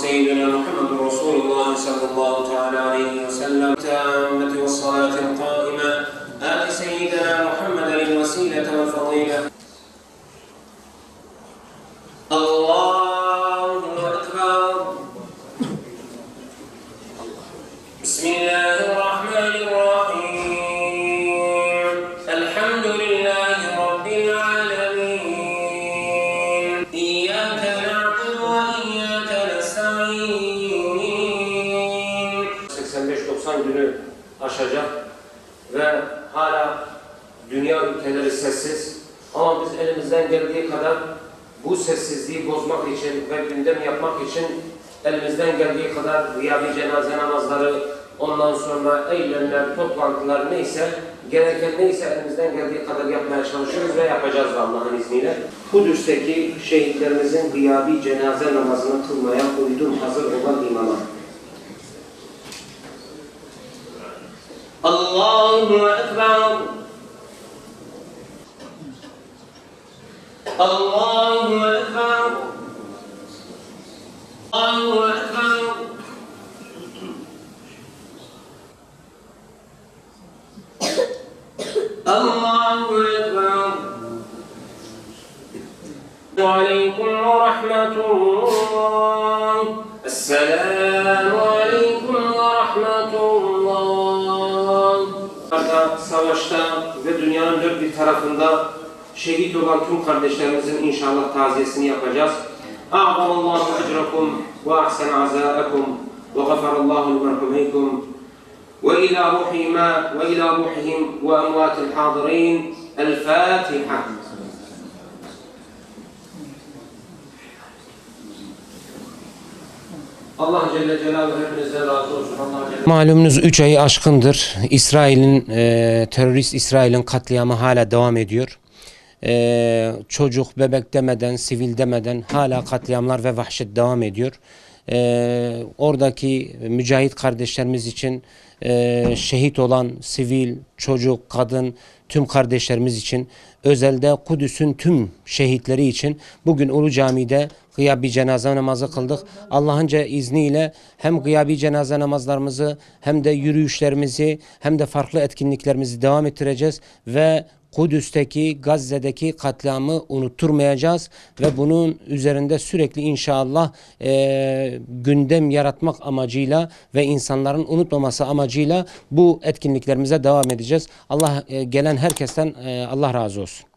سيدنا محمد رسول الله صلى الله تعالى عليه وسلم التامة والصلاة القائمة آت سيدنا محمد الوسيلة والفضيلة. الله أكبر. بسم الله الرحمن الرحيم. الحمد لله رب العالمين. إياك نعبد وإياك نستعين. 85-90 günü aşacak ve hala dünya ülkeleri sessiz. Ama biz elimizden geldiği kadar bu sessizliği bozmak için ve gündem yapmak için elimizden geldiği kadar riyabi cenaze namazları, ondan sonra eylemler, toplantılar neyse, gereken neyse elimizden geldiği kadar yapmaya çalışıyoruz ve yapacağız da Allah'ın izniyle. Kudüs'teki şehitlerimizin riyabi cenaze namazını kılmaya uydum hazır olan imama. Allahu Ekber. Allahu Ekber. Allahu Ekber. Allahu Ekber. Aleyküm ve rahmetullah. Esselamu aleyküm ve rahmetullah. Savaşta ve dünyanın dört bir tarafında şehit olan tüm kardeşlerimizin inşallah taziyesini yapacağız. A'zamallahu ecrakum ve ahsen azaakum ve gafarallahu limerhumeykum ve ila ruhihima ve ila ruhihim ve emvatil hadirin. El Fatiha. Allah Celle Celaluhu hepinizden razı olsun. Malumunuz 3 ayı aşkındır. Terörist İsrail'in katliamı hala devam ediyor. Çocuk, bebek demeden, sivil demeden hala katliamlar ve vahşet devam ediyor. Oradaki mücahit kardeşlerimiz için, şehit olan sivil, çocuk, kadın, tüm kardeşlerimiz için, özelde Kudüs'ün tüm şehitleri için bugün Ulu Cami'de gıyabi cenaze namazı kıldık. Allah'ın izniyle hem gıyabi cenaze namazlarımızı hem de yürüyüşlerimizi hem de farklı etkinliklerimizi devam ettireceğiz ve Kudüs'teki, Gazze'deki katliamı unutturmayacağız ve bunun üzerinde sürekli inşallah gündem yaratmak amacıyla ve insanların unutmaması amacıyla bu etkinliklerimize devam edeceğiz. Allah gelen herkesten Allah razı olsun.